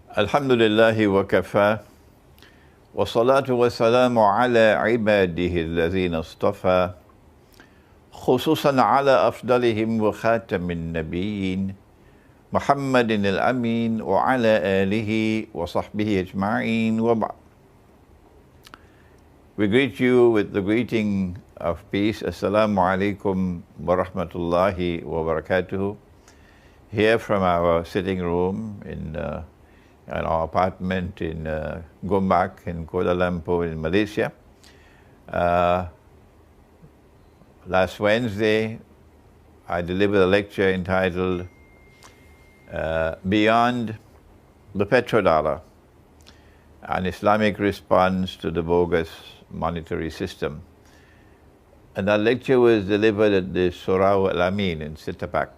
Alhamdulillahi wa kafa wa salatu wa salamu ala ibadihi alladhina istafa khususan ala afdalihim wa khatamin nabiyyin Muhammadin al-amin wa ala alihi wa sahbihi ajma'in wa ba'd. We greet you with the greeting of peace. Assalamu alaikum wa rahmatullahi wa barakatuhu. Here from our sitting room in our apartment in Gombak in Kuala Lumpur in Malaysia. Last Wednesday, I delivered a lecture entitled Beyond the Petrodollar, an Islamic response to the bogus monetary system. And that lecture was delivered at the Surau Al-Amin in Sitapak,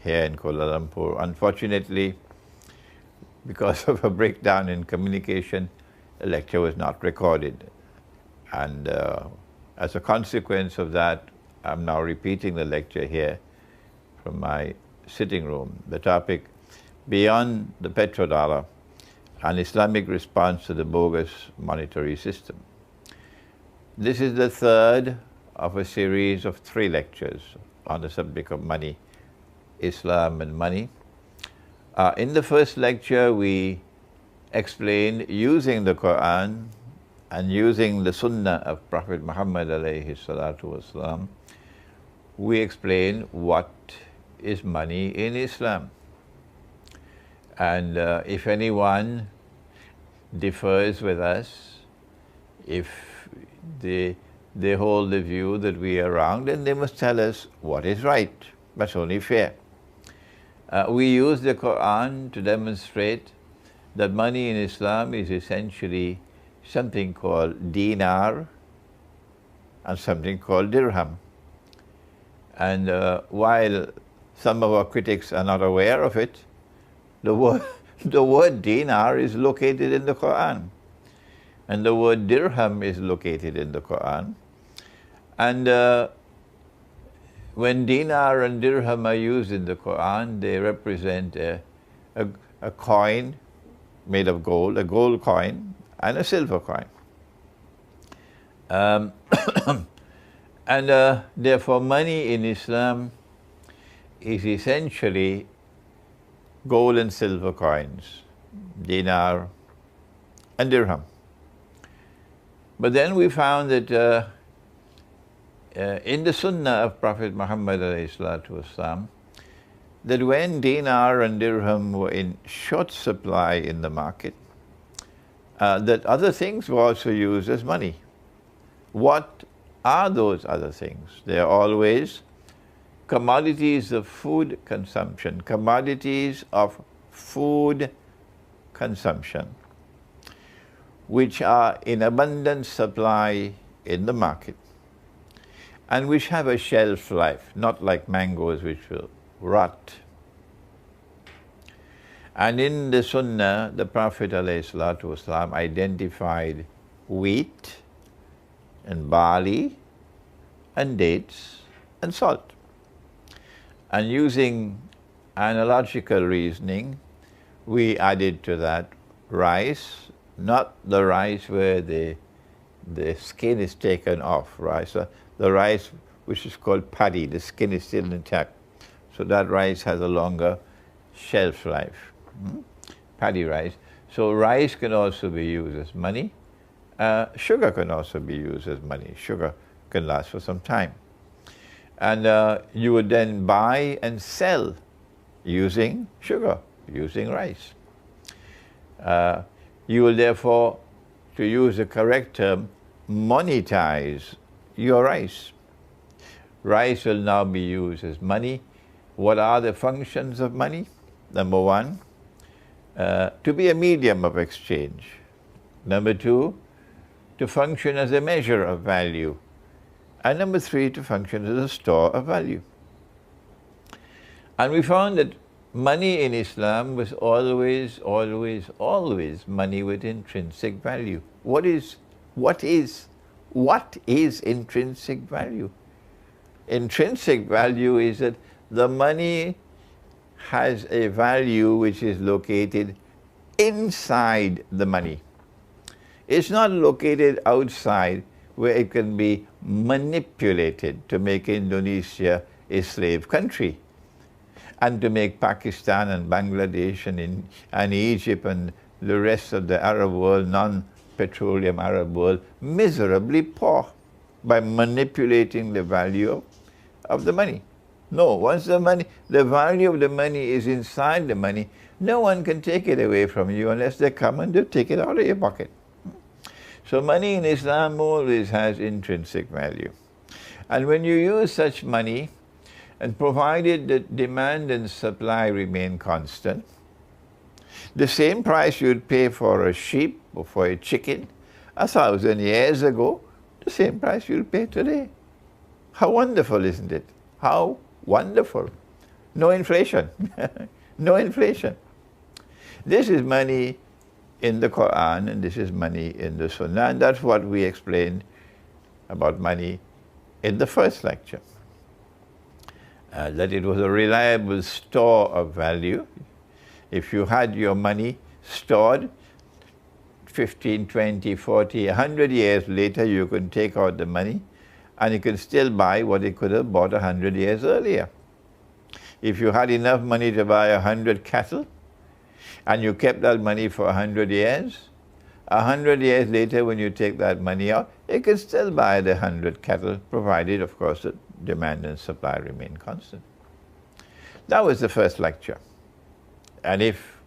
here in Kuala Lumpur. Unfortunately, because of a breakdown in communication, the lecture was not recorded. And as a consequence of that, I'm now repeating the lecture here from my sitting room. The topic, Beyond the Petrodollar, an Islamic response to the bogus monetary system. This is the third of a series of 3 lectures on the subject of money, Islam and money. In the first lecture, we explained, using the Quran and using the Sunnah of Prophet Muhammad alayhi salatu wasalam, we explained what is money in Islam. And if anyone differs with us, if they hold the view that we are wrong, then they must tell us what is right. That's only fair. We use the Quran to demonstrate that money in Islam is essentially something called dinar and something called dirham. And while some of our critics are not aware of it, the word dinar is located in the Quran, and the word dirham is located in the Quran. And when dinar and dirham are used in the Quran, they represent a coin made of gold, a gold coin, and a silver coin. And therefore money in Islam is essentially gold and silver coins, dinar and dirham. But then we found that in the Sunnah of Prophet Muhammad ﷺ, that when dinar and dirham were in short supply in the market, that other things were also used as money. What are those other things? They are always commodities of food consumption, commodities of food consumption, which are in abundant supply in the market, and which have a shelf life, not like mangoes which will rot. And in the Sunnah, the Prophet ﷺ identified wheat and barley and dates and salt. And using analogical reasoning, we added to that rice, not the rice where the skin is taken off, rice. The rice which is called paddy, the skin is still intact. So that rice has a longer shelf life. Paddy rice. So rice can also be used as money. Sugar can also be used as money. Sugar can last for some time. And you would then buy and sell using sugar, using rice. You will therefore, to use the correct term, monetize your rice. Rice will now be used as money. What are the functions of money? Number 1, to be a medium of exchange. Number 2, to function as a measure of value. And number 3, to function as a store of value. And we found that money in Islam was always money with intrinsic value. What is intrinsic value? Intrinsic value is that the money has a value which is located inside the money. It's not located outside where it can be manipulated to make Indonesia a slave country and to make Pakistan and Bangladesh and Egypt and the rest of the Arab world, non-petroleum Arab world, miserably poor by manipulating the value of the money. No, once the value of the money is inside the money, no one can take it away from you unless they come and they take it out of your pocket. So money in Islam always has intrinsic value. And when you use such money, and provided that demand and supply remain constant, the same price you'd pay for a sheep or for a chicken 1,000 years ago, the same price you'll pay today. How wonderful, isn't it? How wonderful. No inflation. No inflation. This is money in the Quran and this is money in the Sunnah, and that's what we explained about money in the first lecture. That it was a reliable store of value. If you had your money stored 15, 20, 40, 100 years later, you can take out the money and you can still buy what you could have bought 100 years earlier. If you had enough money to buy 100 cattle and you kept that money for 100 years, 100 years later when you take that money out, you can still buy the 100 cattle, provided, of course, that demand and supply remain constant. That was the first lecture. And if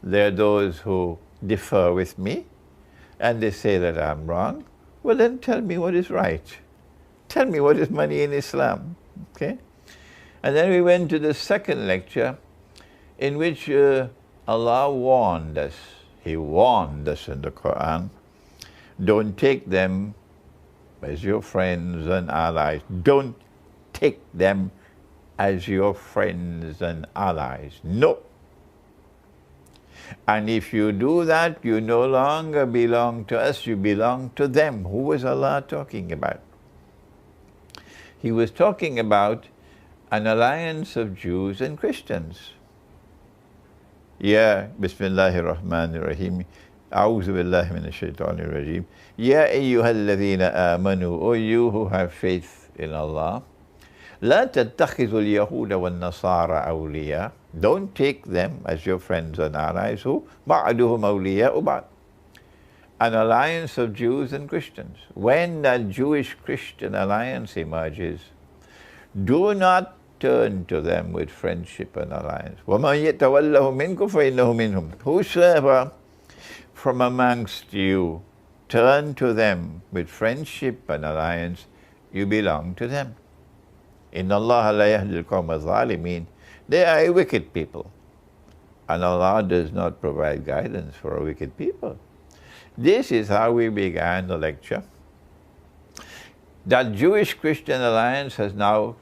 there are those who differ with me and they say that I'm wrong, well then tell me what is right. Tell me what is money in Islam. Okay? And then we went to the second lecture in which Allah warned us. He warned us in the Quran, don't take them as your friends and allies. Don't take them as your friends and allies. No. And if you do that, you no longer belong to us, you belong to them. Who was Allah talking about? He was talking about an alliance of Jews and Christians. Ya Bismillahir Rahmanir Rahim. A'udhu billahi minash shaitanir rajim. Ya ayyuhalladhina amanu, O you who have faith in Allah. La tattakhidhul yahuda wan nasara awliya. Don't take them as your friends and allies. Who? Ba'aduhum awliya'u ba'd. An alliance of Jews and Christians. When that Jewish-Christian alliance emerges, do not turn to them with friendship and alliance. وَمَنْ يَتَوَلَّهُ مِنْكُمْ فَإِنَّهُ مِنْهُمْ. Whosoever from amongst you turn to them with friendship and alliance, you belong to them. إِنَّ اللَّهَ لَا يَهْدِي الْقَوْمَ الظَّالِمِينَ. They are a wicked people. And Allah does not provide guidance for a wicked people. This is how we began the lecture. That Jewish-Christian alliance has now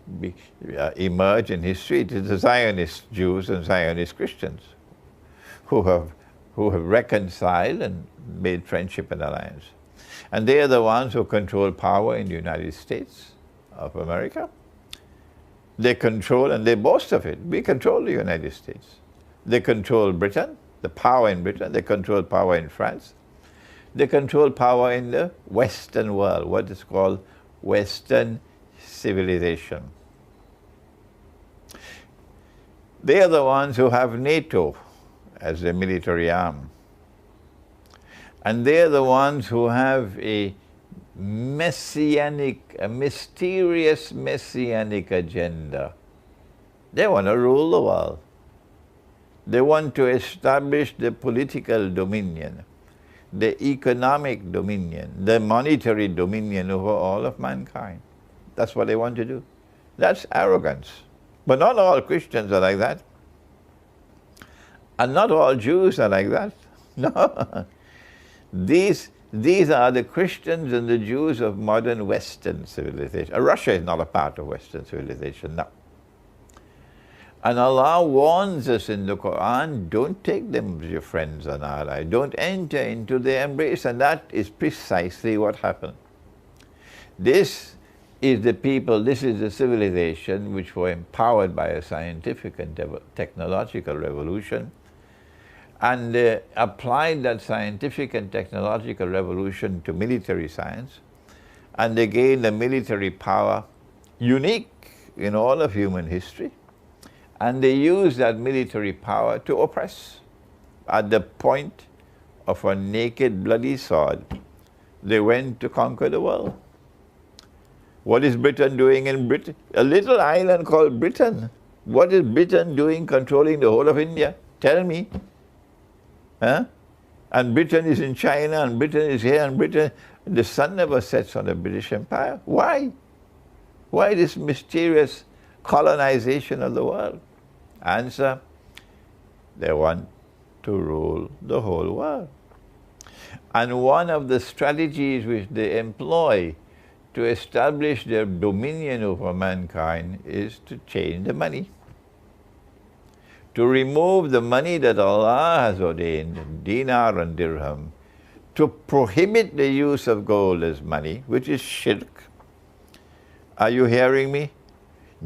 emerged in history. It is the Zionist Jews and Zionist Christians who have reconciled and made friendship and alliance. And they are the ones who control power in the United States of America. They control, and they boast of it, we control the United States. They control Britain, the power in Britain. They control power in France. They control power in the Western world, what is called Western civilization. They are the ones who have NATO as their military arm. And they are the ones who have a mysterious messianic agenda. They want to rule the world. They want to establish the political dominion, the economic dominion, the monetary dominion over all of mankind. That's what they want to do. That's arrogance. But not all Christians are like that. And not all Jews are like that. No. These are the Christians and the Jews of modern Western civilization. Russia is not a part of Western civilization, no. And Allah warns us in the Quran, don't take them as your friends and allies. Don't enter into their embrace. And that is precisely what happened. This is the people, this is the civilization which were empowered by a scientific and technological revolution. And they applied that scientific and technological revolution to military science, and they gained a military power unique in all of human history, and they used that military power to oppress. At the point of a naked, bloody sword, they went to conquer the world. What is Britain doing in Britain? A little island called Britain. What is Britain doing controlling the whole of India? Tell me. Huh? And Britain is in China, and Britain is here, and Britain, the sun never sets on the British Empire. Why? Why this mysterious colonization of the world? Answer, they want to rule the whole world. And one of the strategies which they employ to establish their dominion over mankind is to change the money. To remove the money that Allah has ordained, dinar and dirham, to prohibit the use of gold as money, which is shirk. Are you hearing me?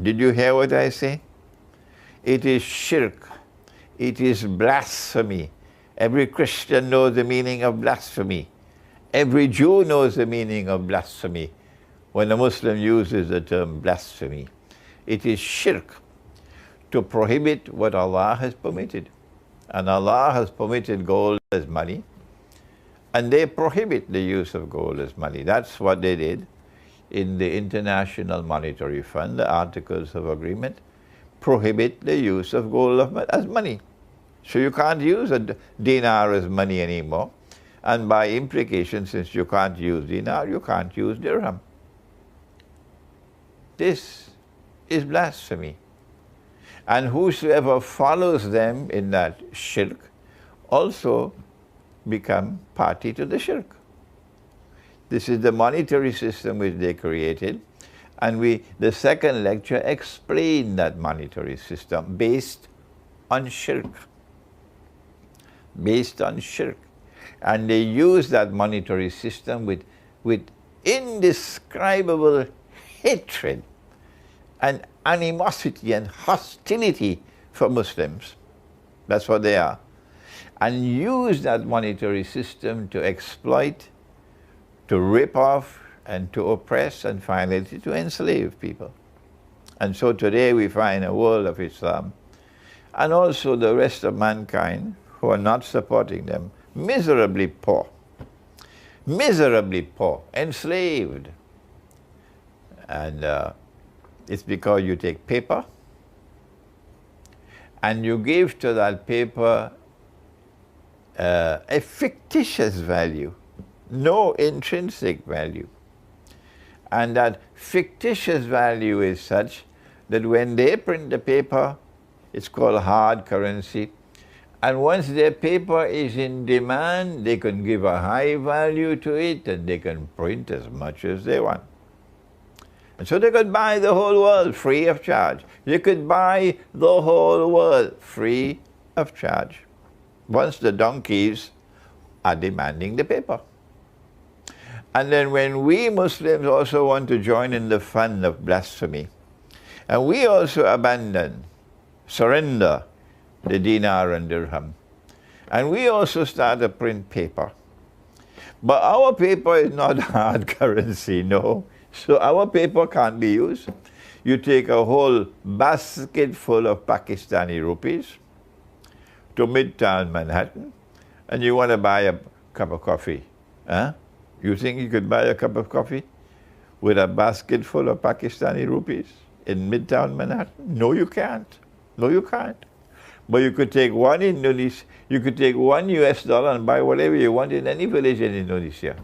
Did you hear what I say? It is shirk. It is blasphemy. Every Christian knows the meaning of blasphemy. Every Jew knows the meaning of blasphemy when a Muslim uses the term blasphemy. It is shirk to prohibit what Allah has permitted. And Allah has permitted gold as money, and they prohibit the use of gold as money. That's what they did in the International Monetary Fund. The Articles of Agreement prohibit the use of gold as money. So you can't use a dinar as money anymore. And by implication, since you can't use dinar, you can't use dirham. This is blasphemy. And whosoever follows them in that shirk also become party to the shirk. This is the monetary system which they created, and the second lecture explained that monetary system based on shirk. Based on shirk. And they use that monetary system with indescribable hatred and animosity and hostility for Muslims. That's what they are. And use that monetary system to exploit, to rip off, and to oppress, and finally to enslave people. And so today we find a world of Islam, and also the rest of mankind who are not supporting them, miserably poor, enslaved. And it's because you take paper and you give to that paper a fictitious value, no intrinsic value. And that fictitious value is such that when they print the paper, it's called hard currency. And once their paper is in demand, they can give a high value to it, and they can print as much as they want. And so they could buy the whole world free of charge. You could buy the whole world free of charge once the donkeys are demanding the paper. And then when we Muslims also want to join in the fun of blasphemy, and we also surrender the dinar and dirham, and we also start to print paper. But our paper is not hard currency, no. So our paper can't be used. You take a whole basket full of Pakistani rupees to Midtown Manhattan, and you want to buy a cup of coffee. Huh? You think you could buy a cup of coffee with a basket full of Pakistani rupees in Midtown Manhattan? No, you can't. No, you can't. But you could take one you could take $1 and buy whatever you want in any village in Indonesia.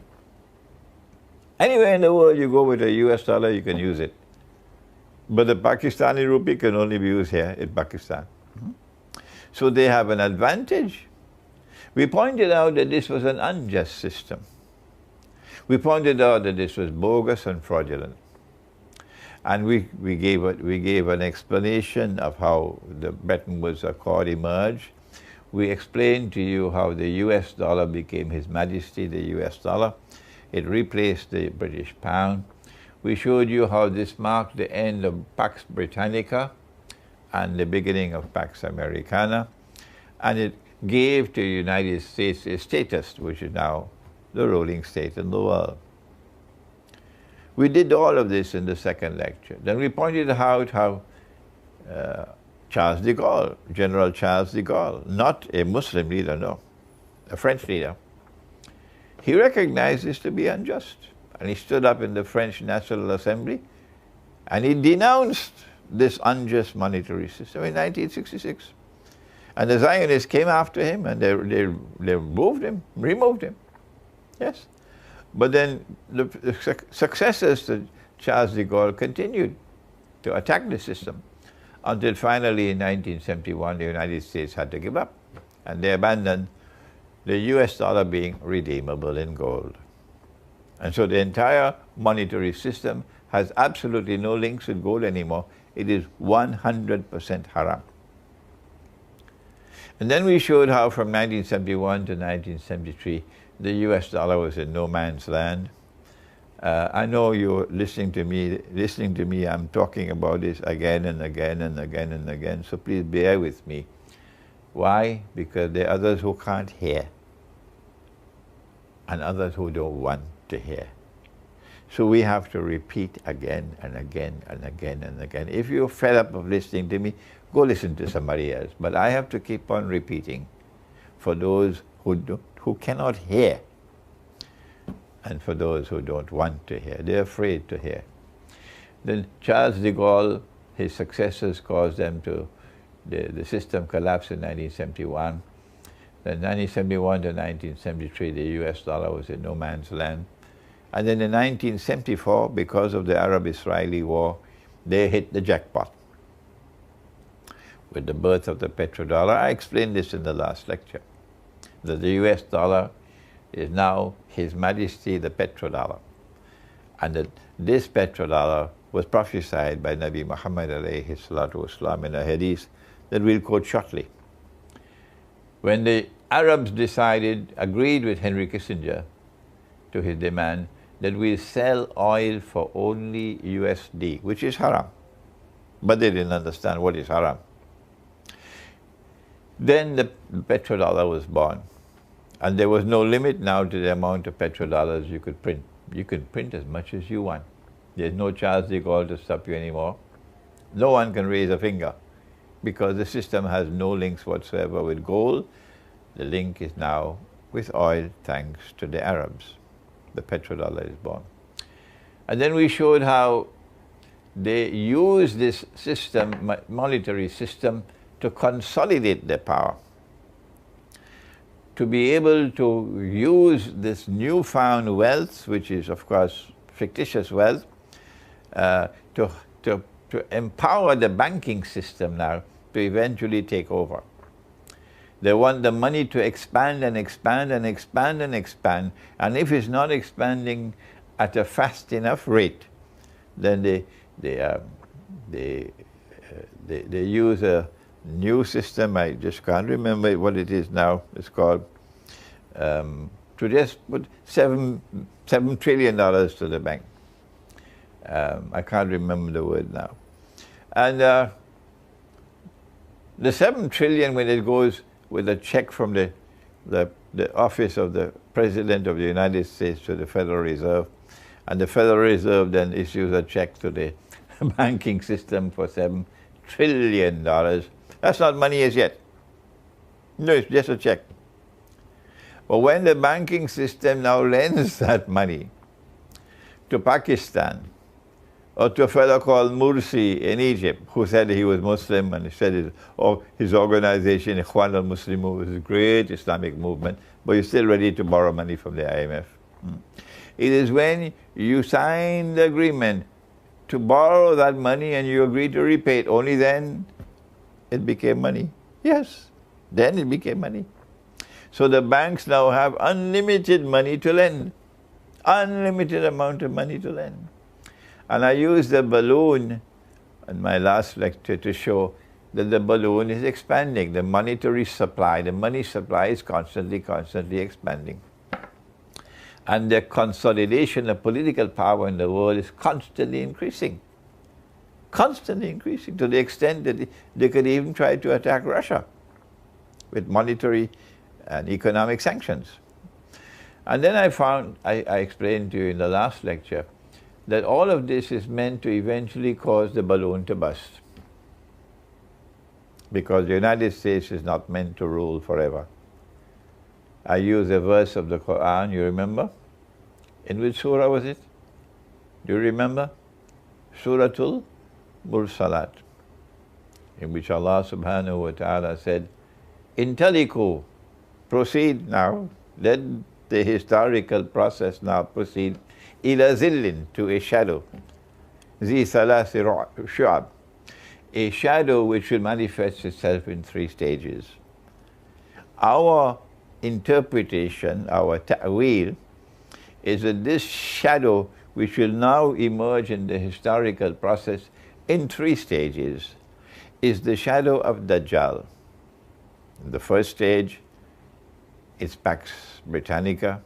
Anywhere in the world you go with $1, you can use it. But the Pakistani rupee can only be used here in Pakistan. So they have an advantage. We pointed out that this was an unjust system. We pointed out that this was bogus and fraudulent. And we gave an explanation of how the Bretton Woods Accord emerged. We explained to you how the US dollar became His Majesty, the US dollar. It replaced the British pound. We showed you how this marked the end of Pax Britannica and the beginning of Pax Americana. And gave to the United States a status which is now the ruling state in the world. We did all of this in the second lecture. Then we pointed out how Charles de Gaulle, General Charles de Gaulle, not a Muslim leader, no, a French leader, he recognized this to be unjust. And he stood up in the French National Assembly and he denounced this unjust monetary system in 1966. And the Zionists came after him and they removed him. Yes. But then the successors to Charles de Gaulle continued to attack the system until finally in 1971 the United States had to give up and they abandoned the US dollar being redeemable in gold. And so the entire monetary system has absolutely no links with gold anymore. It is 100% haram. And then we showed how from 1971 to 1973 the US dollar was in no man's land. I know you're listening to me, I'm talking about this again and again and again and again, so please bear with me. Why? Because there are others who can't hear and others who don't want to hear. So we have to repeat again and again and again and again. If you're fed up of listening to me, go listen to somebody else. But I have to keep on repeating for those who cannot hear and for those who don't want to hear. They're afraid to hear. Then Charles de Gaulle, his successors caused them to, the system collapsed in 1971. Then 1971 to 1973, the US dollar was in no man's land. And then in 1974, because of the Arab-Israeli war, they hit the jackpot with the birth of the petrodollar. I explained this in the last lecture, that the US dollar is now His Majesty the petrodollar, and that this petrodollar was prophesied by Nabi Muhammad alayhi salatu wasalam in a hadith that we'll quote shortly. When the Arabs agreed with Henry Kissinger to his demand that we'll sell oil for only USD, which is haram, but they didn't understand what is haram. Then the petrodollar was born. And there was no limit now to the amount of petrodollars you could print. You can print as much as you want. There's no Charles de Gaulle to stop you anymore. No one can raise a finger because the system has no links whatsoever with gold. The link is now with oil thanks to the Arabs. The petrodollar is born. And then we showed how they use this system, monetary system, to consolidate their power, to be able to use this newfound wealth, which is of course fictitious wealth, to empower the banking system now to eventually take over. They want the money to expand and expand and expand and expand, and if it's not expanding at a fast enough rate, then they use a new system. I just can't remember what it is now. It's called to just put $7 trillion to the bank. I can't remember the word now. And the 7 trillion, when it goes with a check from the office of the President of the United States to the Federal Reserve, and the Federal Reserve then issues a check to the banking system for $7 trillion. That's not money as yet. No, it's just a check. But when the banking system now lends that money to Pakistan, or to a fellow called Mursi in Egypt, who said he was Muslim, and he said his organization, Ikhwan al-Muslimun, was a great Islamic movement, but he's still ready to borrow money from the IMF. It is when you sign the agreement to borrow that money and you agree to repay it, only then it became money. Yes, then it became money. So the banks now have unlimited money to lend, unlimited amount of money to lend. And I used the balloon in my last lecture to show that the balloon is expanding. The monetary supply, the money supply is constantly expanding. And the consolidation of political power in the world is constantly increasing to the extent that they could even try to attack Russia. with monetary and economic sanctions. And then I explained to you in the last lecture that all of this is meant to eventually cause the balloon to bust. Because the United States is not meant to rule forever. I used a verse of the Quran, you remember? In which surah was it? Do you remember? Suratul Mursalat, in which Allah subhanahu wa ta'ala said, Intaliku, proceed now, let the historical process now proceed, ila zillin, to a shadow, zi salasi shu'ab, a shadow which will manifest itself in 3 stages. Our interpretation, our ta'wil, is that this shadow which will now emerge in the historical process in 3 stages is the shadow of Dajjal. The first stage is Pax Britannica.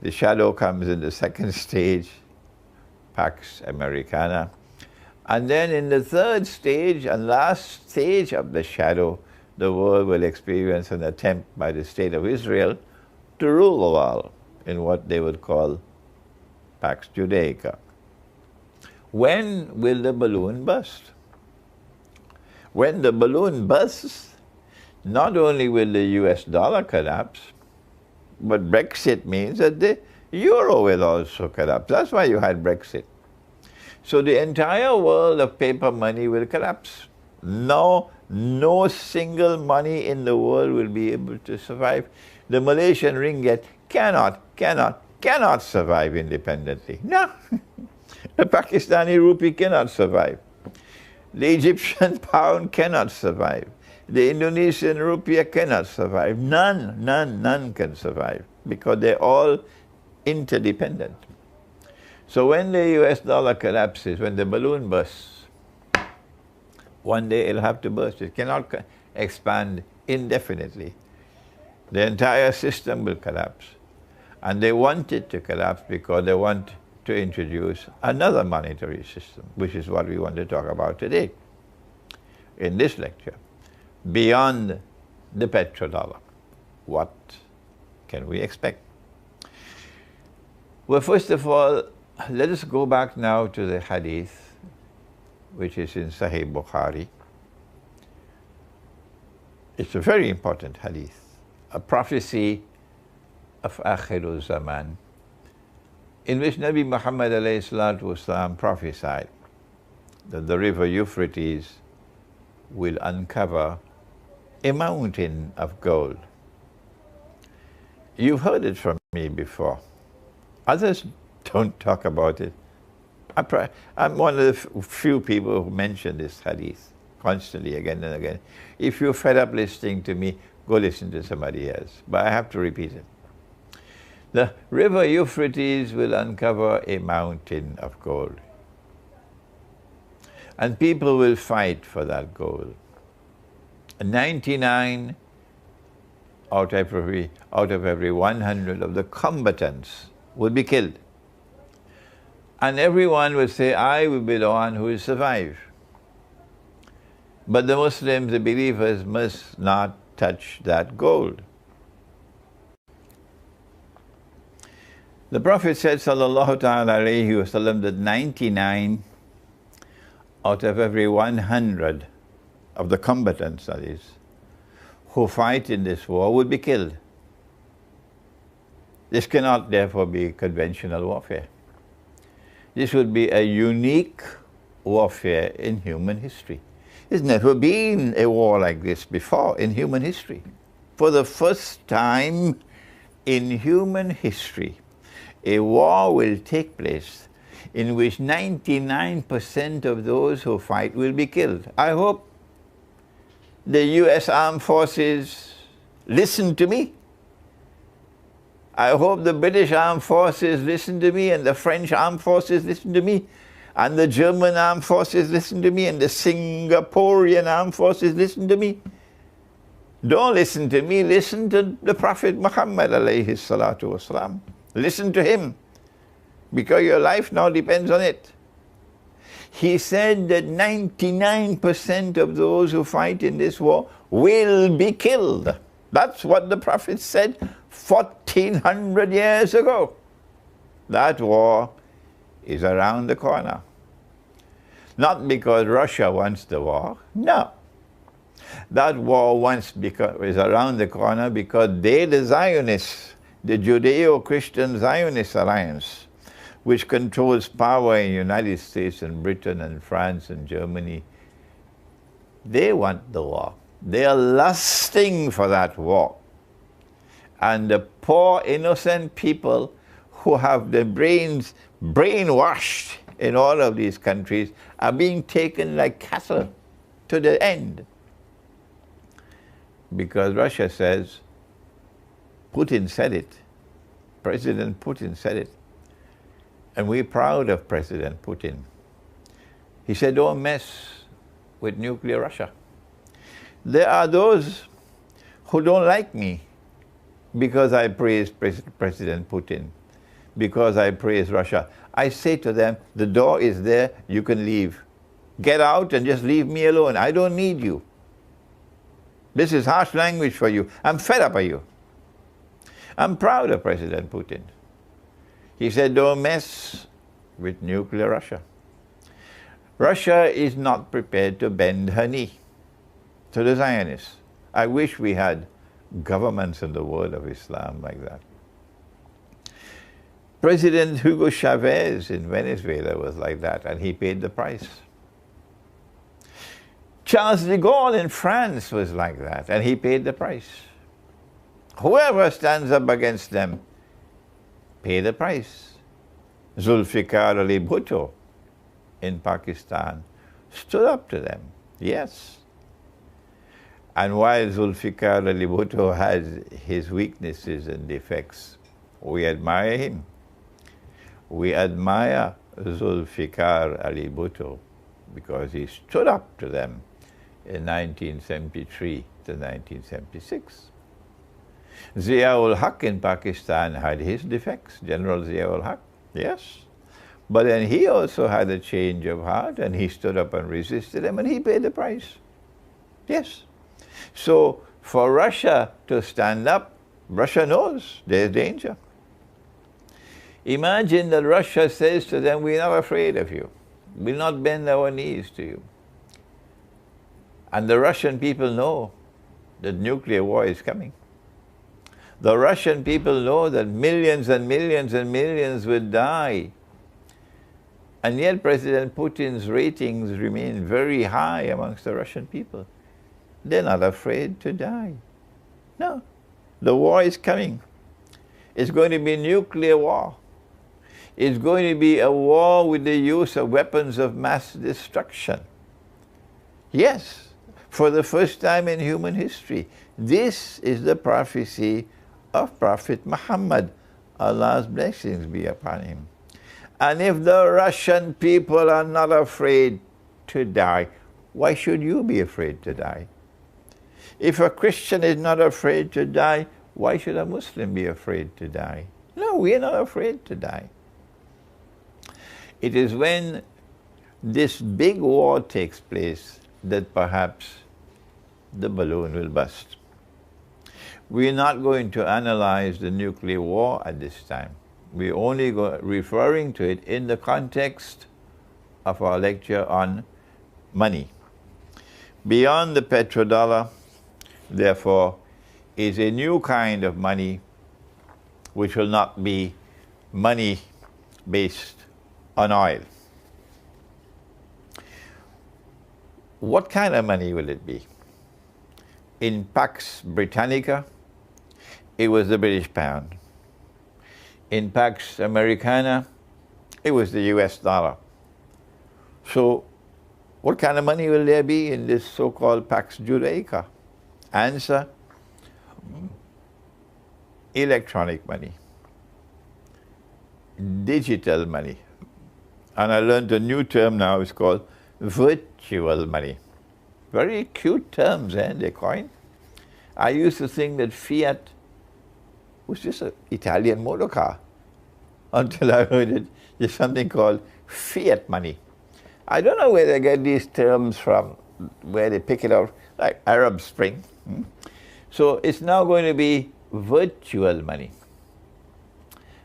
The shadow comes in the second stage, Pax Americana. And then in the third stage and last stage of the shadow, the world will experience an attempt by the State of Israel to rule the world in what they would call Pax Judaica. When will the balloon burst? When the balloon bursts, not only will the US dollar collapse, but Brexit means that the euro will also collapse. That's why you had Brexit. So the entire world of paper money will collapse. No single money in the world will be able to survive. The Malaysian ringgit cannot survive independently. No. The Pakistani rupee cannot survive. The Egyptian pound cannot survive. The Indonesian rupiah cannot survive. None can survive because they're all interdependent. So when the US dollar collapses, when the balloon bursts, one day it'll have to burst. It cannot expand indefinitely. The entire system will collapse. And they want it to collapse because they want to introduce another monetary system, which is what we want to talk about today in this lecture. Beyond the petrodollar, what can we expect? Well, first of all, let us go back now to the hadith, which is in Sahih Bukhari. It's a very important hadith, a prophecy of Akhirul Zaman, in which Nabi Muhammad ﷺ prophesied that the river Euphrates will uncover a mountain of gold. You've heard it from me before. Others don't talk about it. I'm one of the few people who mention this hadith constantly, again and again. If you're fed up listening to me, go listen to somebody else. But I have to repeat it. The river Euphrates will uncover a mountain of gold. And people will fight for that gold. 99 out of every 100 of the combatants will be killed. And everyone will say, I will be the one who will survive. But the Muslims, the believers, must not touch that gold. The Prophet said, sallallahu ta'ala alayhi wasallam, that 99 out of every 100 of the combatants, that is, who fight in this war would be killed. This cannot therefore be conventional warfare. This would be a unique warfare in human history. There's never been a war like this before in human history. For the first time in human history, a war will take place in which 99% of those who fight will be killed. I hope the US Armed Forces listen to me. I hope the British Armed Forces listen to me, and the French Armed Forces listen to me, and the German Armed Forces listen to me, and the Singaporean Armed Forces listen to me. Don't listen to me, listen to the Prophet Muhammad alayhi salatu wasalam. Listen to him, because your life now depends on it. He said that 99% of those who fight in this war will be killed. That's what the Prophet said 1400 years ago. That war is around the corner. Not because Russia wants the war, no. That war is around the corner because they, the Zionists, the Judeo-Christian Zionist alliance, which controls power in the United States and Britain and France and Germany, they want the war. They are lusting for that war. And the poor innocent people who have their brains brainwashed in all of these countries are being taken like cattle to the end. Because Russia says, Putin said it, President Putin said it, and we're proud of President Putin. He said, don't mess with nuclear Russia. There are those who don't like me because I praise President Putin, because I praise Russia. I say to them, the door is there, you can leave. Get out and just leave me alone. I don't need you. This is harsh language for you. I'm fed up of you. I'm proud of President Putin. He said, don't mess with nuclear Russia. Russia is not prepared to bend her knee to the Zionists. I wish we had governments in the world of Islam like that. President Hugo Chavez in Venezuela was like that, and he paid the price. Charles de Gaulle in France was like that, and he paid the price. Whoever stands up against them, pay the price. Zulfikar Ali Bhutto in Pakistan stood up to them, yes. And while Zulfikar Ali Bhutto has his weaknesses and defects, we admire him. We admire Zulfikar Ali Bhutto because he stood up to them in 1973 to 1976. Zia-ul Haq in Pakistan had his defects, General Zia-ul Haq, yes. But then he also had a change of heart and he stood up and resisted them and he paid the price, yes. So for Russia to stand up, Russia knows there's danger. Imagine that Russia says to them, we're not afraid of you. We'll not bend our knees to you. And the Russian people know that nuclear war is coming. The Russian people know that millions and millions and millions will die. And yet President Putin's ratings remain very high amongst the Russian people. They're not afraid to die. No, the war is coming. It's going to be a nuclear war. It's going to be a war with the use of weapons of mass destruction. Yes, for the first time in human history. This is the prophecy of Prophet Muhammad. Allah's blessings be upon him. And if the Russian people are not afraid to die, why should you be afraid to die? If a Christian is not afraid to die, why should a Muslim be afraid to die? No, we are not afraid to die. It is when this big war takes place that perhaps the balloon will burst. We are not going to analyze the nuclear war at this time. We're only referring to it in the context of our lecture on money. Beyond the petrodollar, therefore, is a new kind of money which will not be money based on oil. What kind of money will it be? In Pax Britannica, it was the British pound. In Pax Americana, it was the US dollar. So what kind of money will there be in this so-called Pax Judaica? Answer, electronic money, digital money. And I learned a new term now, it's called virtual money. Very cute terms, they coin. I used to think that fiat was just an Italian motor car until I heard it. There's something called fiat money. I don't know where they get these terms from, where they pick it out. like Arab Spring. So it's now going to be virtual money.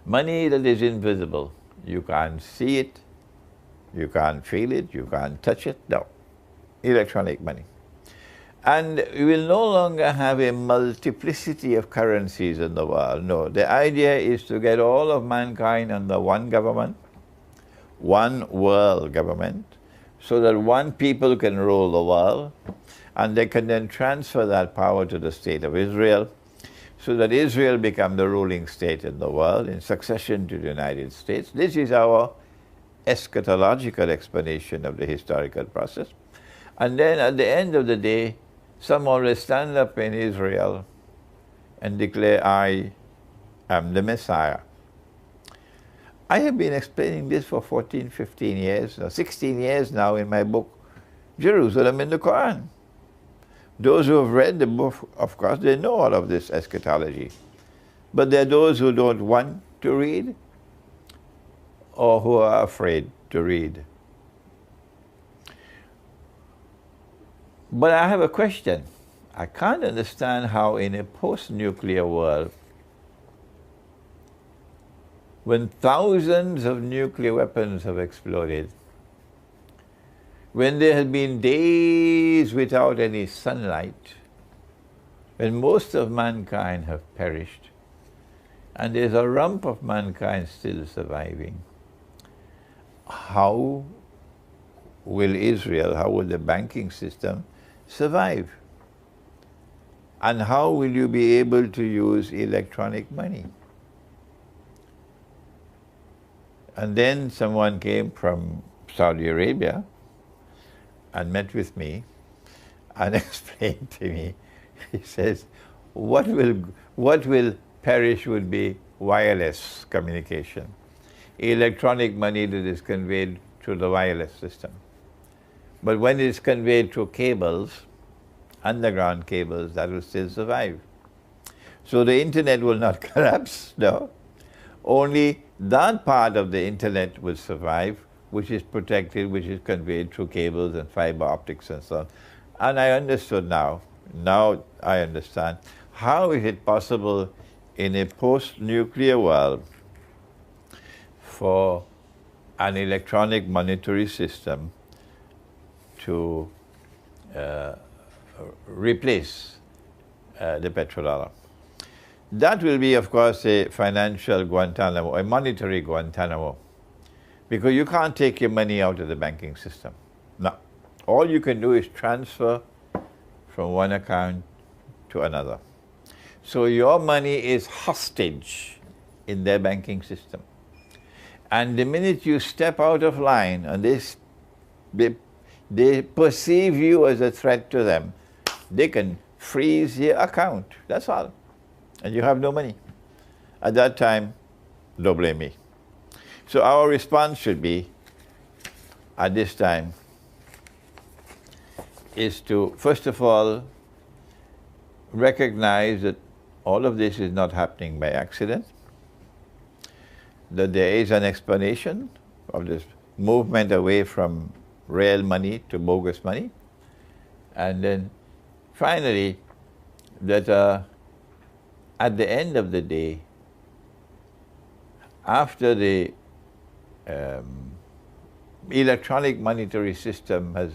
Money that is invisible. You can't see it, you can't feel it, you can't touch it. No. Electronic money. And we will no longer have a multiplicity of currencies in the world. No. The idea is to get all of mankind under one government, one world government, so that one people can rule the world, and they can then transfer that power to the state of Israel, so that Israel become the ruling state in the world in succession to the United States. This is our eschatological explanation of the historical process. And then at the end of the day, someone will stand up in Israel and declare, I am the Messiah. I have been explaining this for 14, 15 years, 16 years now in my book, Jerusalem in the Quran. Those who have read the book, of course, they know all of this eschatology. But there are those who don't want to read or who are afraid to read. But I have a question. I can't understand how in a post-nuclear world, when thousands of nuclear weapons have exploded, when there have been days without any sunlight, when most of mankind have perished, and there's a rump of mankind still surviving, how will Israel, how will the banking system survive? And how will you be able to use electronic money? And then someone came from Saudi Arabia and met with me and explained to me, he says, what will perish would be wireless communication. Electronic money that is conveyed through the wireless system. But when it's conveyed through cables, underground cables, that will still survive. So the internet will not collapse, no. Only that part of the internet will survive, which is protected, which is conveyed through cables and fiber optics and so on. And I understood now I understand, how is it possible in a post-nuclear world for an electronic monetary system to replace the petrodollar. That will be, of course, a financial Guantanamo, a monetary Guantanamo, because you can't take your money out of the banking system. No. All you can do is transfer from one account to another. So your money is hostage in their banking system. And the minute you step out of line and they perceive you as a threat to them, they can freeze your account, that's all. And you have no money. At that time, don't blame me. So our response should be, at this time, is to, first of all, recognize that all of this is not happening by accident, that there is an explanation of this movement away from real money to bogus money, and then finally, that at the end of the day, after the electronic monetary system has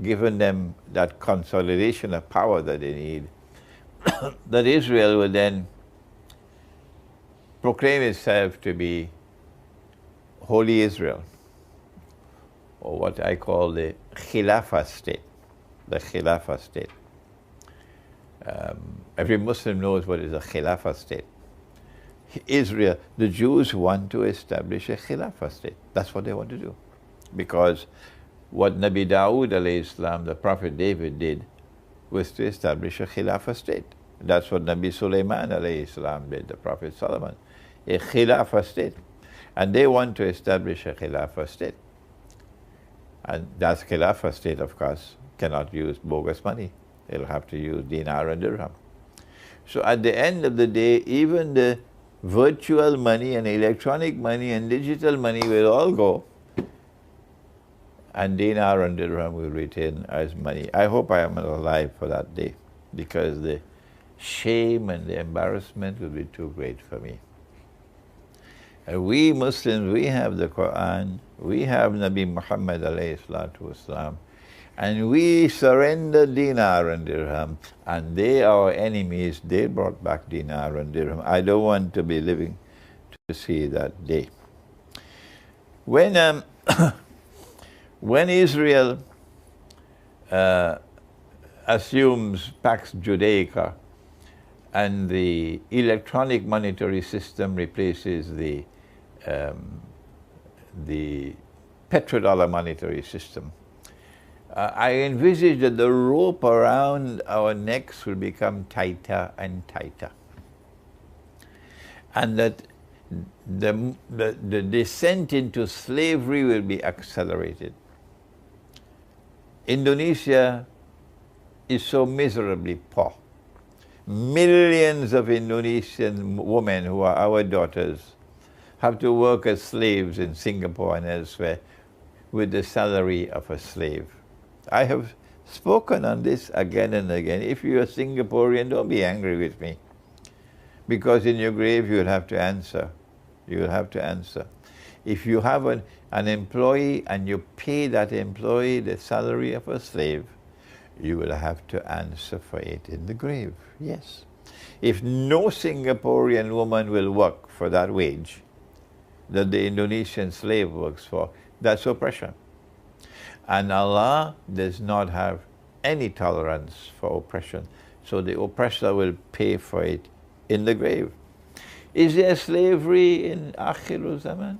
given them that consolidation of power that they need, that Israel will then proclaim itself to be Holy Israel, or what I call the Khilafah state, the Khilafah state. Every Muslim knows what is a Khilafah state. Israel, the Jews want to establish a Khilafah state. That's what they want to do. Because what Nabi Dawood alayhi salam, the Prophet David, did was to establish a Khilafah state. That's what Nabi Sulaiman alayhi salam did, the Prophet Solomon, a Khilafah state. And they want to establish a Khilafah state. And that Khilafah state, of course, cannot use bogus money. They'll have to use dinar and dirham. So at the end of the day, even the virtual money and electronic money and digital money will all go. and dinar and dirham will retain as money. I hope I am alive for that day, because the shame and the embarrassment will be too great for me. And we Muslims, we have the Quran, we have Nabi Muhammad alayhi salatu wasalam, and we surrender dinar and dirham, and they, our enemies, they brought back dinar and dirham. I don't want to be living to see that day. When when Israel assumes Pax Judaica and the electronic monetary system replaces the petrodollar monetary system, I envisage that the rope around our necks will become tighter and tighter, and that the descent into slavery will be accelerated. Indonesia is so miserably poor. Millions of Indonesian women who are our daughters have to work as slaves in Singapore and elsewhere with the salary of a slave. I have spoken on this again and again. If you're a Singaporean, don't be angry with me, because in your grave you'll have to answer. You'll have to answer. If you have an employee and you pay that employee the salary of a slave, you will have to answer for it in the grave, yes. If no Singaporean woman will work for that wage that the Indonesian slave works for, that's oppression. And Allah does not have any tolerance for oppression, so the oppressor will pay for it in the grave. Is there slavery in Akhirul Zaman?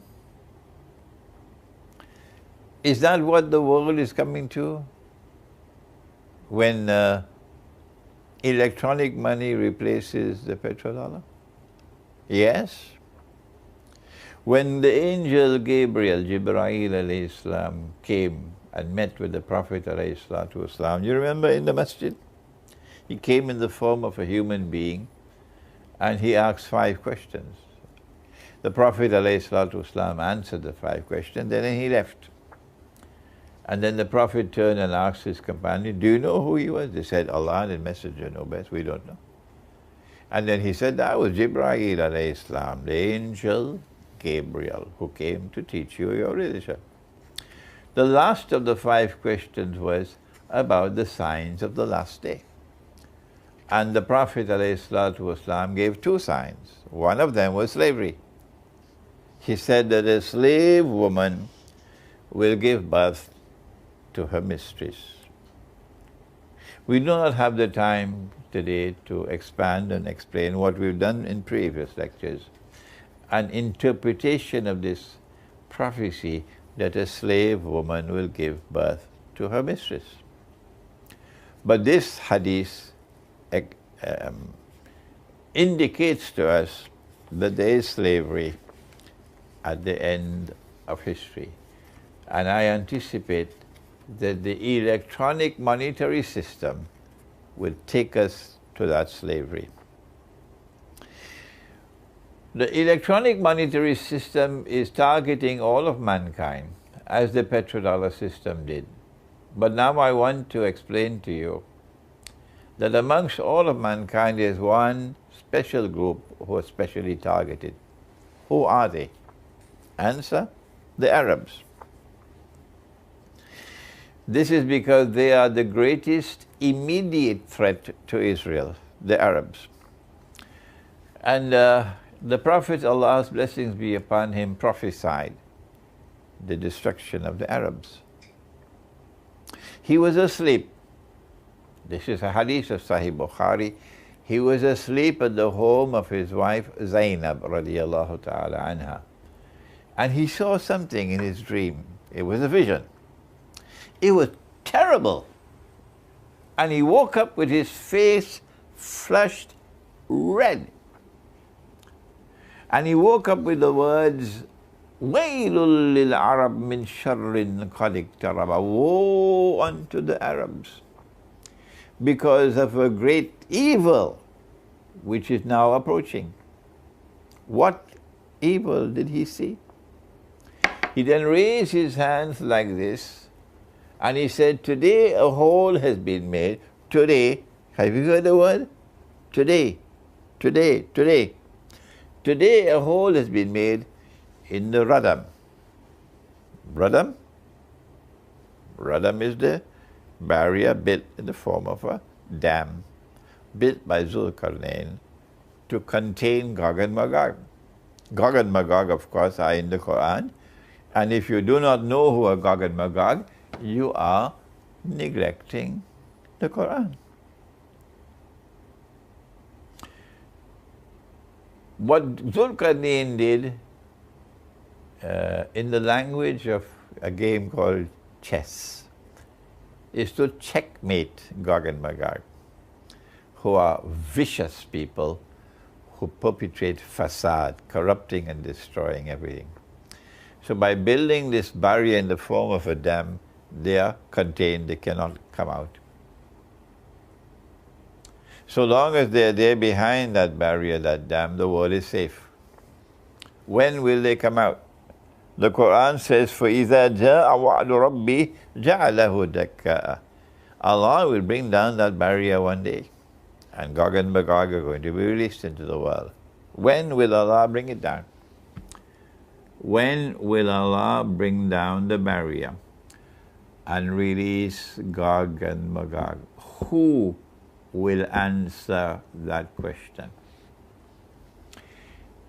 Is that what the world is coming to? When electronic money replaces the petrodollar? Yes. When the angel Gabriel, Jibreel alayhi salam, came and met with the Prophet alayhi salatu wasalam, you remember in the masjid? He came in the form of a human being and he asked 5 questions. The Prophet alayhi salatu wasalam answered the 5 questions, then he left. And then the Prophet turned and asked his companion, do you know who he was? They said, Allah and His Messenger know best, we don't know. And then he said, that was Jibreel alayhi salam, the angel Gabriel, who came to teach you your religion. The last of the 5 questions was about the signs of the last day. And the Prophet ﷺ gave 2 signs. One of them was slavery. He said that a slave woman will give birth to her mistress. We do not have the time today to expand and explain what we've done in previous lectures, an interpretation of this prophecy that a slave woman will give birth to her mistress. But this hadith indicates to us that there is slavery at the end of history. And I anticipate that the electronic monetary system will take us to that slavery. The electronic monetary system is targeting all of mankind, as the petrodollar system did. But now I want to explain to you that amongst all of mankind there is one special group who are specially targeted. Who are they? Answer: the Arabs. This is because they are the greatest immediate threat to Israel, the Arabs. And the Prophet, Allah's blessings be upon him, prophesied the destruction of the Arabs. He was asleep. This is a hadith of Sahih Bukhari. He was asleep at the home of his wife Zainab radiallahu ta'ala anha. And he saw something in his dream. It was a vision. It was terrible. And he woke up with his face flushed red. And he woke up with the words, Wailul lil Arab min sharrin qad iqtaraba. Woe unto the Arabs because of a great evil which is now approaching. What evil did he see? He then raised his hands like this And he said, today a hole has been made. Today, have you heard the word? Today, today, today. Today a hole has been made in the Radam. Radam? Radam is the barrier built in the form of a dam, built by Zulkarnain to contain Gog and Magog. Gog and Magog, of course, are in the Quran. And if you do not know who are Gog and Magog, you are neglecting the Quran. What Zulkarnain did in the language of a game called chess is to checkmate Gog and Magog, who are vicious people who perpetrate facade, corrupting and destroying everything. So by building this barrier in the form of a dam, they are contained, they cannot come out. So long as they are there behind that barrier, that dam, the world is safe. When will they come out? The Quran says, فَإِذَا جَاءَ وَعْدُ رَبِّي جَعَلَهُ دَكَّاءَ. Allah will bring down that barrier one day, and Gog and Magog are going to be released into the world. When will Allah bring it down? When will Allah bring down the barrier and release Gog and Magog? Who will answer that question?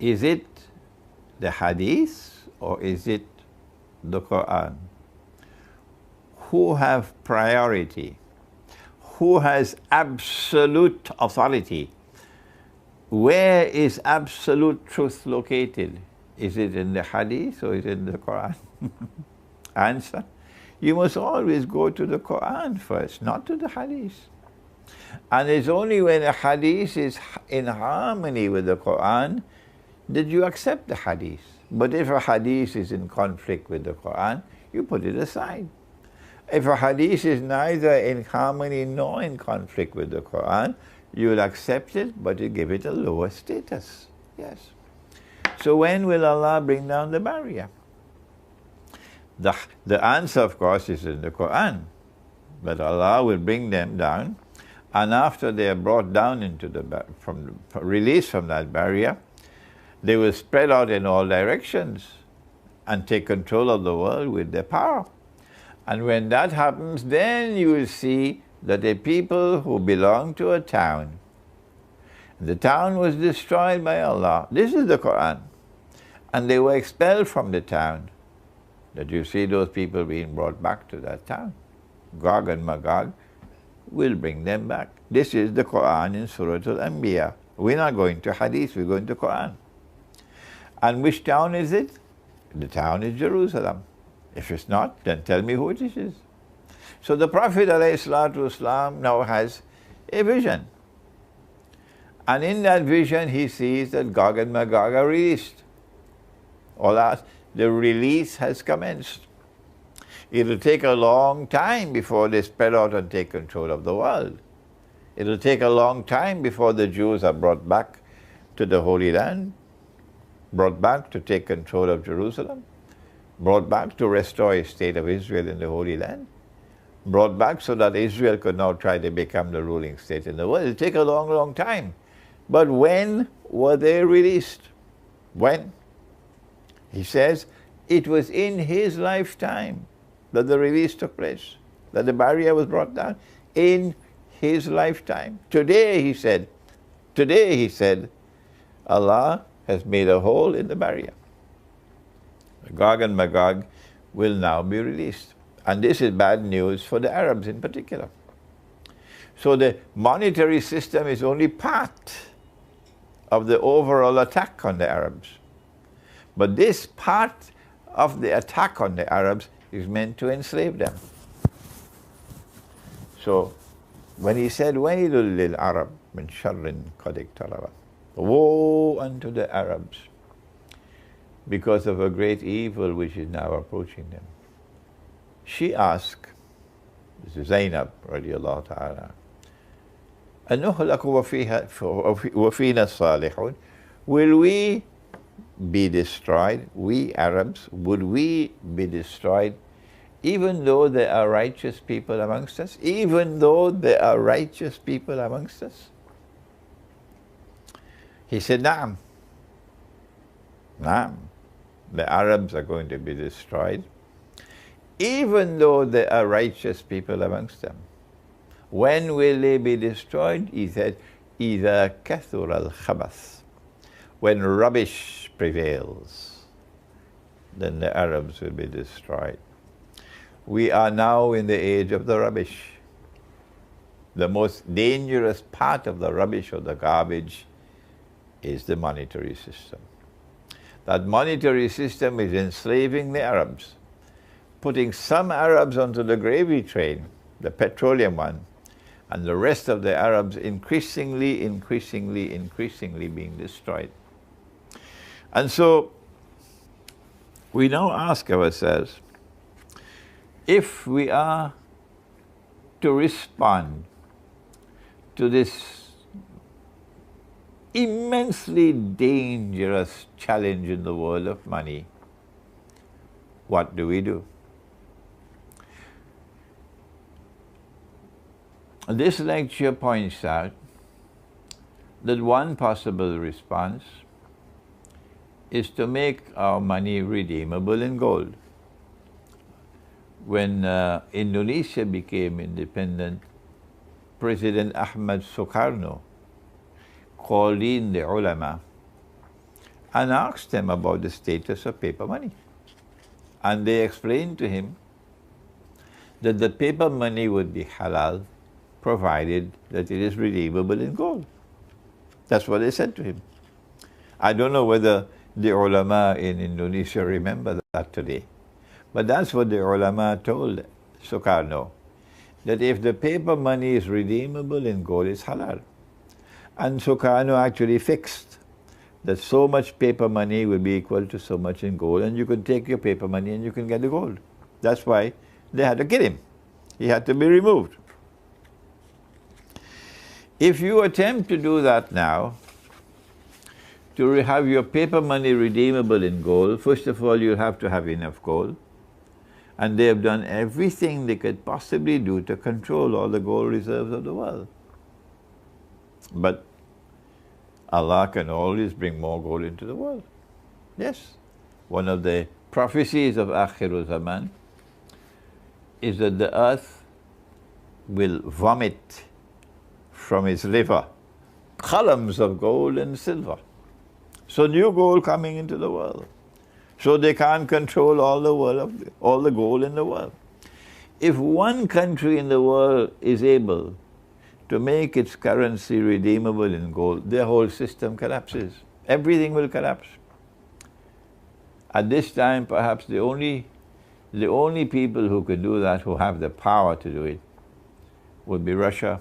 Is it the Hadith or is it the Quran? Who have priority? Who has absolute authority? Where is absolute truth located? Is it in the Hadith or is it in the Quran? Answer: you must always go to the Quran first, not to the Hadith. And it's only when a Hadith is in harmony with the Quran that you accept the Hadith. But if a Hadith is in conflict with the Quran, you put it aside. If a Hadith is neither in harmony nor in conflict with the Quran, you will accept it, but you give it a lower status. Yes. So when will Allah bring down the barrier? The answer, of course, is in the Quran. But Allah will bring them down, and after they are brought down into released from that barrier, they will spread out in all directions and take control of the world with their power. And when that happens, then you will see that the people who belong to a town, the town was destroyed by Allah. This is the Quran. And they were expelled from the town. That you see those people being brought back to that town. Gog and Magog will bring them back. This is the Quran in Surah Al-Anbiya. We're not going to Hadith, we're going to Quran. And which town is it? The town is Jerusalem. If it's not, then tell me who it is. So the Prophet ﷺ now has a vision. And in that vision he sees that Gog and Magog are released. The release has commenced. It'll take a long time before they spread out and take control of the world. It'll take a long time before the Jews are brought back to the Holy Land, brought back to take control of Jerusalem, brought back to restore a state of Israel in the Holy Land, brought back so that Israel could now try to become the ruling state in the world. It'll take a long, long time. But when were they released? When? He says, it was in his lifetime that the release took place, that the barrier was brought down. In his lifetime. Today, he said, Allah has made a hole in the barrier. Gog and Magog will now be released. And this is bad news for the Arabs in particular. So the monetary system is only part of the overall attack on the Arabs. But this part of the attack on the Arabs is meant to enslave them. So when he said, وَيْلٌ لِلْعَرَبِ مِنْ شَرٍّ قَدْ اقْتَرَبَ, woe unto the Arabs because of a great evil which is now approaching them. She asked, this is Zainab radiallahu ta'ala, أَنُهْلَكُ وَفِينَا الصَّالِحُونَ, will we be destroyed, we Arabs, would we be destroyed even though there are righteous people amongst us, even though there are righteous people amongst us? He said, Naam. Naam. The Arabs are going to be destroyed, even though there are righteous people amongst them. When will they be destroyed? He said, إِذَا كَثُرَ الْخَبَثِ. When rubbish prevails, then the Arabs will be destroyed. We are now in the age of the rubbish. The most dangerous part of the rubbish or the garbage is the monetary system. That monetary system is enslaving the Arabs, putting some Arabs onto the gravy train, the petroleum one, and the rest of the Arabs increasingly being destroyed. And so we now ask ourselves, if we are to respond to this immensely dangerous challenge in the world of money, what do we do? This lecture points out that one possible response is to make our money redeemable in gold. When Indonesia became independent, President Ahmad Sukarno called in the ulama and asked them about the status of paper money. And they explained to him that the paper money would be halal provided that it is redeemable in gold. That's what they said to him. I don't know whether the ulama in Indonesia remember that today, but that's what the ulama told Sukarno, that if the paper money is redeemable in gold, it's halal. And Sukarno actually fixed that so much paper money will be equal to so much in gold, and you can take your paper money and you can get the gold. That's why they had to kill him. He had to be removed. If you attempt to do that now, to have your paper money redeemable in gold, first of all, you'll have to have enough gold. And they have done everything they could possibly do to control all the gold reserves of the world. But Allah can always bring more gold into the world. Yes. One of the prophecies of Akhirul Zaman is that the earth will vomit from its liver columns of gold and silver. So new gold coming into the world. So they can't control all the gold in the world. If one country in the world is able to make its currency redeemable in gold, their whole system collapses. Everything will collapse. At this time, perhaps the only people who could do that, who have the power to do it, would be Russia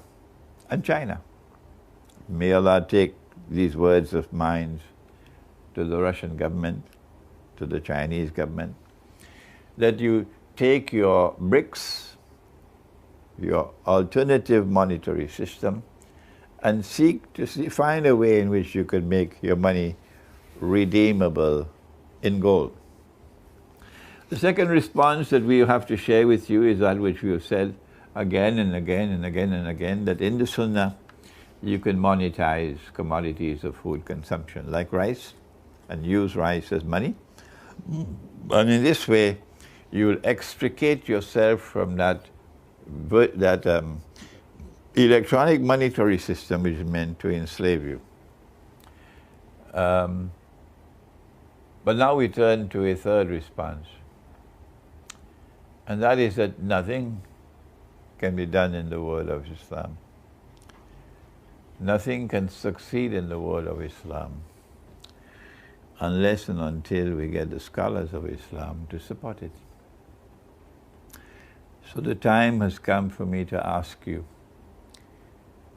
and China. May Allah take these words of mine to the Russian government, to the Chinese government, that you take your BRICS, your alternative monetary system, and seek to find a way in which you can make your money redeemable in gold. The second response that we have to share with you is that which we have said again and again and again and again, that in the Sunnah you can monetize commodities of food consumption, like rice, and use rice as money. And in this way, you will extricate yourself from that electronic monetary system which is meant to enslave you. But now we turn to a third response, and that is that nothing can be done in the world of Islam. Nothing can succeed in the world of Islam unless and until we get the scholars of Islam to support it. So the time has come for me to ask you.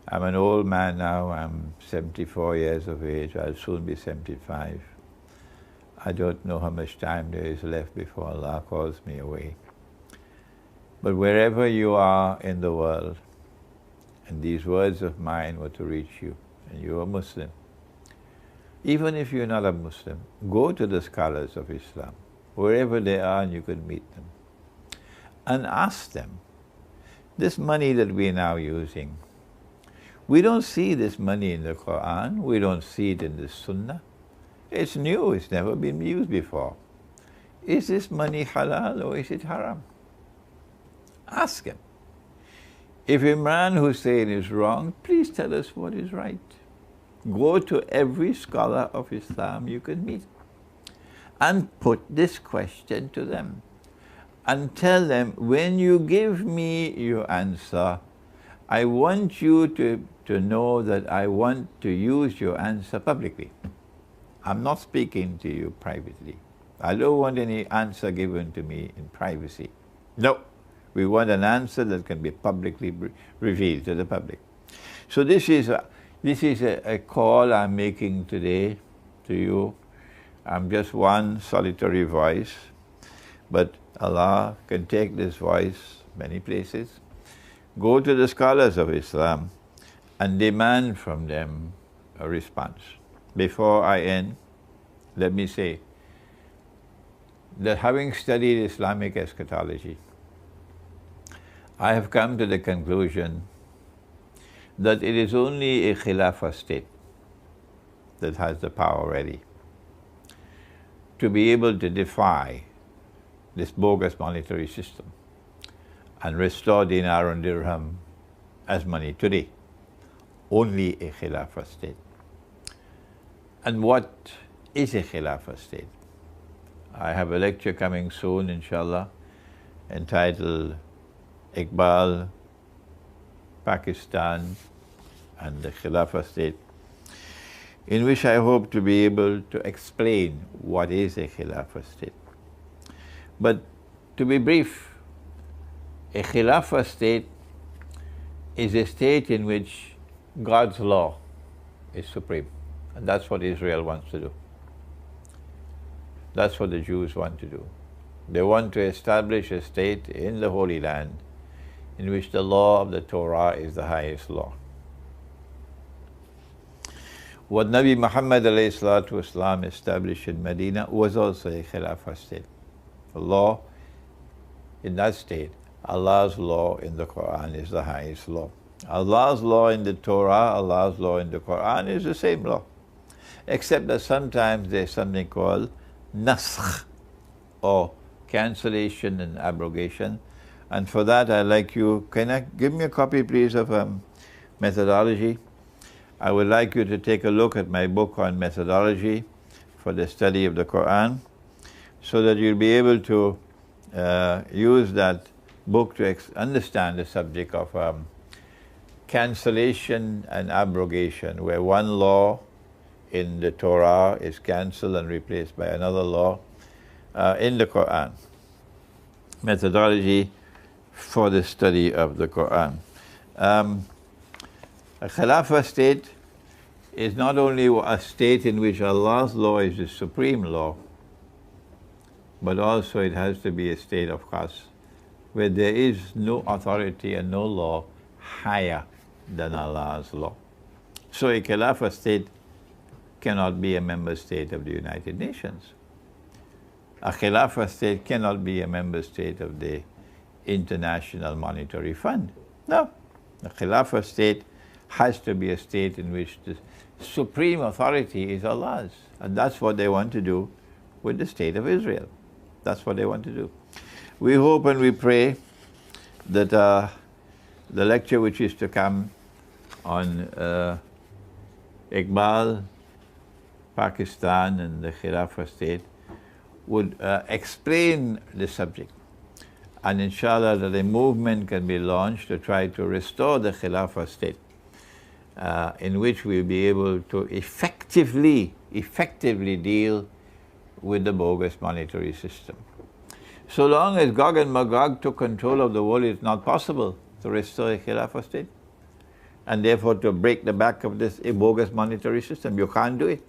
I'm an old man now, I'm 74 years of age, I'll soon be 75. I don't know how much time there is left before Allah calls me away. But wherever you are in the world, and these words of mine were to reach you, and you're a Muslim, even if you're not a Muslim, go to the scholars of Islam, wherever they are, and you can meet them. and ask them, this money that we're now using, we don't see this money in the Quran, we don't see it in the Sunnah. It's new, it's never been used before. Is this money halal or is it haram? Ask him. If Imran Hosein is wrong, please tell us what is right. Go to every scholar of Islam you can meet and put this question to them. And tell them, when you give me your answer, I want you to know that I want to use your answer publicly. I'm not speaking to you privately. I don't want any answer given to me in privacy. No, we want an answer that can be publicly revealed to the public. So this is a call I'm making today to you. I'm just one solitary voice, but Allah can take this voice many places. Go to the scholars of Islam and demand from them a response. Before I end, let me say that having studied Islamic eschatology, I have come to the conclusion that it is only a Khilafah state that has the power ready to be able to defy this bogus monetary system and restore dinar and dirham as money today. Only a Khilafah state. And what is a Khilafah state? I have a lecture coming soon, inshallah, entitled Iqbal, Pakistan and the Khilafah state, in which I hope to be able to explain what is a Khilafah state. But to be brief, a Khilafah state is a state in which God's law is supreme. And that's what Israel wants to do. That's what the Jews want to do. They want to establish a state in the Holy Land in which the law of the Torah is the highest law. What Nabi Muhammad ﷺ established in Medina was also a Khilafah state. The law in that state, Allah's law in the Quran is the highest law. Allah's law in the Torah, Allah's law in the Quran is the same law. Except that sometimes there's something called naskh, or cancellation and abrogation. And for that I'd like you, can I give me a copy please of methodology? I would like you to take a look at my book on methodology for the study of the Quran, so that you'll be able to use that book to understand the subject of cancellation and abrogation, where one law in the Torah is cancelled and replaced by another law in the Quran. Methodology for the study of the Quran. A Khilafah state is not only a state in which Allah's law is the supreme law, but also it has to be a state, of course, where there is no authority and no law higher than Allah's law. So a Khilafah state cannot be a member state of the United Nations. A Khilafah state cannot be a member state of the International Monetary Fund. No. A Khilafah state has to be a state in which the supreme authority is Allah's. And that's what they want to do with the state of Israel. That's what they want to do. We hope and we pray that the lecture which is to come on Iqbal, Pakistan and the Khilafah state would explain the subject. And inshallah that a movement can be launched to try to restore the Khilafah state, in which we'll be able to effectively deal with the bogus monetary system. So long as Gog and Magog took control of the world, it's not possible to restore a Khilafah state, and therefore to break the back of this bogus monetary system. You can't do it.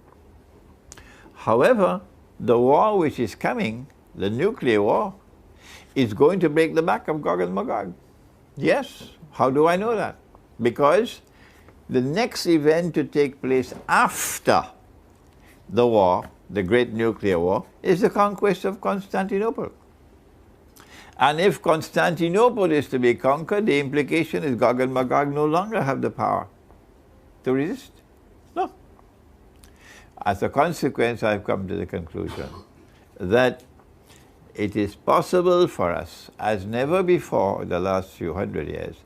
However, the war which is coming, the nuclear war, is going to break the back of Gog and Magog. Yes. How do I know that? Because the next event to take place after the war, the great nuclear war, is the conquest of Constantinople. And if Constantinople is to be conquered, the implication is Gog and Magog no longer have the power to resist. No. As a consequence, I've come to the conclusion that it is possible for us, as never before in the last few hundred years,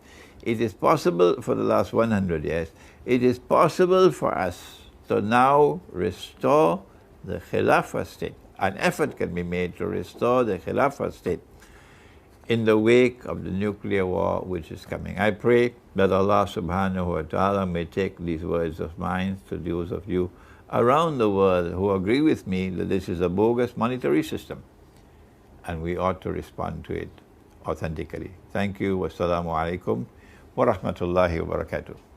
it is possible for the last 100 years, it is possible for us to now restore the Khilafah state. An effort can be made to restore the Khilafah state in the wake of the nuclear war which is coming. I pray that Allah subhanahu wa ta'ala may take these words of mine to those of you around the world who agree with me that this is a bogus monetary system and we ought to respond to it authentically. Thank you. Wassalamu alaikum wa rahmatullahi wa barakatuh.